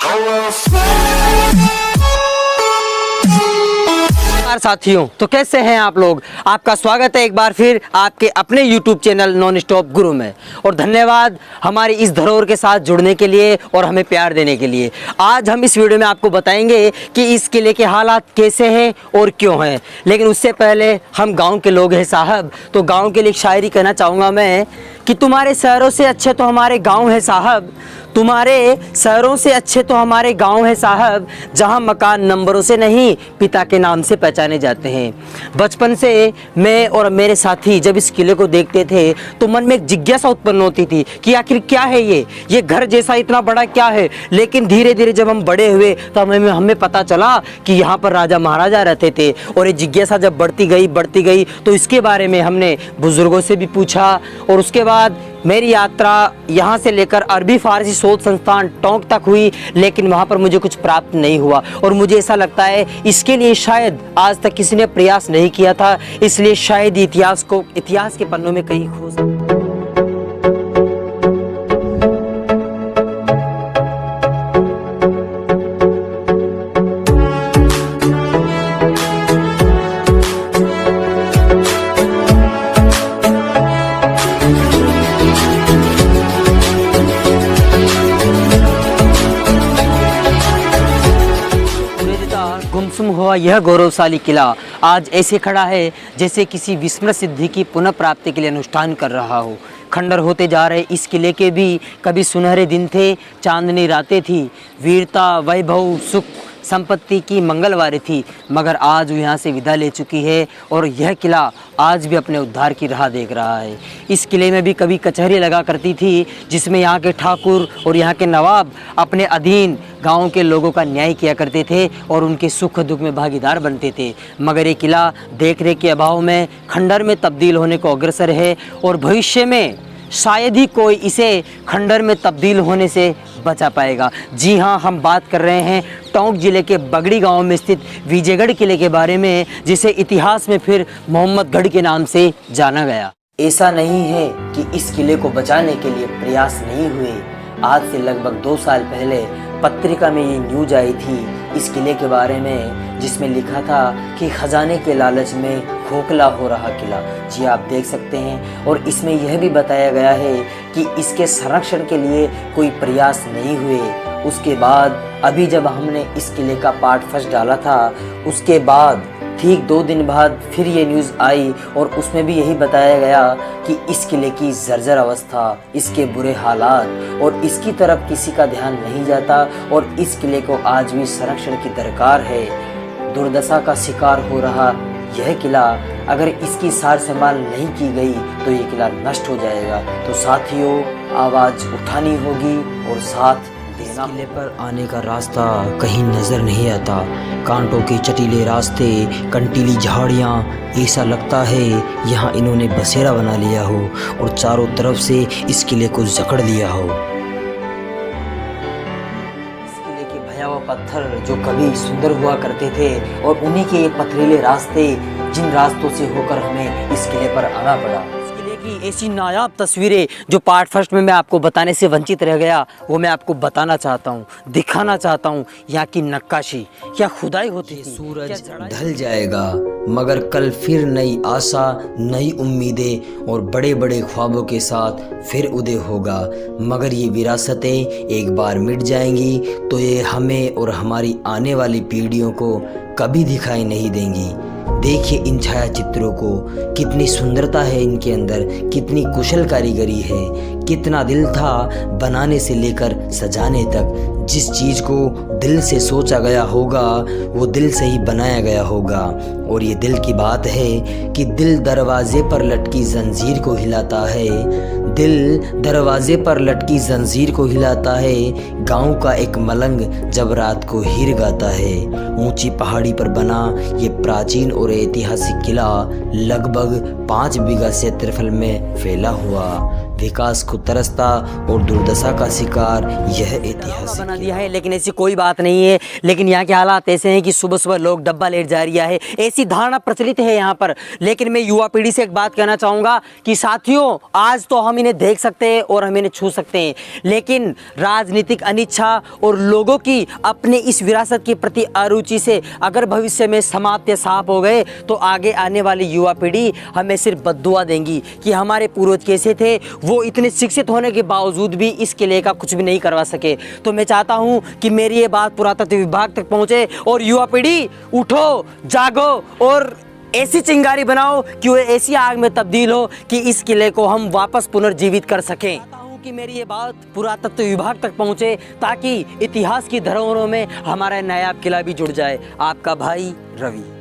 नमस्कार साथियों, तो कैसे हैं आप लोग। आपका स्वागत है एक बार फिर आपके अपने YouTube चैनल नॉन स्टॉप गुरु में। और धन्यवाद हमारी इस धरोहर के साथ जुड़ने के लिए और हमें प्यार देने के लिए। आज हम इस वीडियो में आपको बताएंगे कि इस किले के हालात कैसे हैं और क्यों हैं। लेकिन उससे पहले हम गाँव के लोग हैं साहब, तो गाँव के लिए एक शायरी कहना चाहूँगा मैं कि तुम्हारे शहरों से अच्छे तो हमारे गाँव है साहब, तुम्हारे शहरों से अच्छे तो हमारे गांव है साहब, जहां मकान नंबरों से नहीं पिता के नाम से पहचाने जाते हैं। बचपन से मैं और मेरे साथी जब इस किले को देखते थे तो मन में एक जिज्ञासा उत्पन्न होती थी कि आखिर क्या है ये घर जैसा इतना बड़ा क्या है। लेकिन धीरे धीरे जब हम बड़े हुए तो हमें पता चला कि यहाँ पर राजा महाराजा रहते थे। और ये जिज्ञासा जब बढ़ती गई तो इसके बारे में हमने बुजुर्गों से भी पूछा। और उसके बाद मेरी यात्रा यहाँ से लेकर अरबी फारसी शोध संस्थान टोंक तक हुई, लेकिन वहाँ पर मुझे कुछ प्राप्त नहीं हुआ। और मुझे ऐसा लगता है इसके लिए शायद आज तक किसी ने प्रयास नहीं किया था, इसलिए शायद इतिहास के पन्नों में कहीं खो सकता। गुमसुम हुआ यह गौरवशाली किला आज ऐसे खड़ा है जैसे किसी विस्मृत सिद्धि की पुनः प्राप्ति के लिए अनुष्ठान कर रहा हो। खंडर होते जा रहे इस किले के भी कभी सुनहरे दिन थे, चांदनी रातें थी, वीरता, वैभव, सुख, संपत्ति की मंगलवारी थी, मगर आज वो यहाँ से विदा ले चुकी है और यह किला आज भी अपने उद्धार की राह देख रहा है। इस किले में भी कभी कचहरी लगा करती थी, जिसमें यहाँ के ठाकुर और यहाँ के नवाब अपने अधीन गाँव के लोगों का न्याय किया करते थे और उनके सुख दुख में भागीदार बनते थे। मगर ये किला देख रेख के अभाव में खंडर में तब्दील होने को अग्रसर है और भविष्य में शायद ही कोई इसे खंडर में तब्दील होने से बचा पाएगा। जी हाँ, हम बात कर रहे हैं टोंक जिले के बगड़ी गांव में स्थित विजयगढ़ किले के बारे में, जिसे इतिहास में फिर मोहम्मदगढ़ के नाम से जाना गया। ऐसा नहीं है कि इस किले को बचाने के लिए प्रयास नहीं हुए। आज से लगभग 2 साल पहले पत्रिका में ये न्यूज आई थी इस किले के बारे में, जिसमें लिखा था कि खजाने के लालच में खोखला हो रहा किला। जी आप देख सकते हैं। और इसमें यह भी बताया गया है कि इसके संरक्षण के लिए कोई प्रयास नहीं हुए। उसके बाद अभी जब हमने इस किले का पार्ट फर्स्ट डाला था, उसके बाद ठीक 2 दिन बाद फिर ये न्यूज़ आई और उसमें भी यही बताया गया कि इस किले की जर्जर अवस्था, इसके बुरे हालात और इसकी तरफ किसी का ध्यान नहीं जाता और इस किले को आज भी संरक्षण की दरकार है। दुर्दशा का शिकार हो रहा यह किला अगर इसकी सार संभाल नहीं की गई तो ये किला नष्ट हो जाएगा। तो साथियों, आवाज़ उठानी होगी और साथ देना। किले पर आने का रास्ता कहीं नजर नहीं आता, कांटों के चटीले रास्ते, कंटीली झाड़ियाँ, ऐसा लगता है यहाँ इन्होंने बसेरा बना लिया हो और चारों तरफ से इस किले को जकड़ लिया हो। इस किले के भयावह पत्थर जो कभी सुंदर हुआ करते थे और उन्हीं के ये पथरीले रास्ते, जिन रास्तों से होकर हमें इस किले पर आना पड़ा। की ऐसी नायाब तस्वीरें जो पार्ट फर्स्ट में मैं आपको बताने से वंचित रह गया, वो मैं आपको बताना चाहता हूँ, दिखाना चाहता हूँ। यहाँ की नक्काशी क्या खुदाई होती थी। सूरज ढल जाएगा मगर कल फिर नई आशा, नई उम्मीदें और बड़े बड़े ख्वाबों के साथ फिर उदय होगा। मगर ये विरासतें एक बार मिट जाएंगी तो ये हमें और हमारी आने वाली पीढ़ियों को कभी दिखाई नहीं देंगी। देखिए इन छायाचित्रों को, कितनी सुंदरता है इनके अंदर, कितनी कुशल कारीगरी है, कितना दिल था बनाने से लेकर सजाने तक। जिस चीज़ को दिल से सोचा गया होगा वो दिल से ही बनाया गया होगा। और ये दिल की बात है कि दिल दरवाजे पर लटकी जंजीर को हिलाता है, दिल दरवाजे पर लटकी जंजीर को हिलाता है। गांव का एक मलंग जब रात को हीर गाता है। ऊंची पहाड़ी पर बना ये प्राचीन और ऐतिहासिक किला लगभग 5 बीघा क्षेत्रफल में फैला हुआ विकास को तरसता और दुर्दशा का शिकार यह ऐतिहासिक बना दिया है। लेकिन ऐसी कोई बात नहीं है। लेकिन यहाँ के हालात ऐसे हैं कि सुबह सुबह लोग डब्बा लेट जा रहा है, ऐसी धारणा प्रचलित है यहाँ पर। लेकिन मैं युवा पीढ़ी से एक बात कहना चाहूँगा कि साथियों, आज तो हम इन्हें देख सकते हैं और हम इन्हें छू सकते हैं, लेकिन राजनीतिक अनिच्छा और लोगों की अपने इस विरासत के प्रति अरुचि से अगर भविष्य में समाप्त या साफ हो गए तो आगे आने वाली युवा पीढ़ी हमें सिर्फ बद्दुआ देंगी कि हमारे पूर्वज कैसे थे, वो इतने शिक्षित होने के बावजूद भी इस किले का कुछ भी नहीं करवा सके। तो मैं चाहता हूं कि मेरी ये बात पुरातत्व विभाग तक पहुंचे और युवा पीढ़ी उठो, जागो और ऐसी चिंगारी बनाओ कि वो ऐसी आग में तब्दील हो कि इस किले को हम वापस पुनर्जीवित कर सकें। कि मेरी ये बात पुरातत्व विभाग तक पहुंचे ताकि इतिहास की धरोहरों में हमारा नायाब किला भी जुड़ जाए। आपका भाई रवि।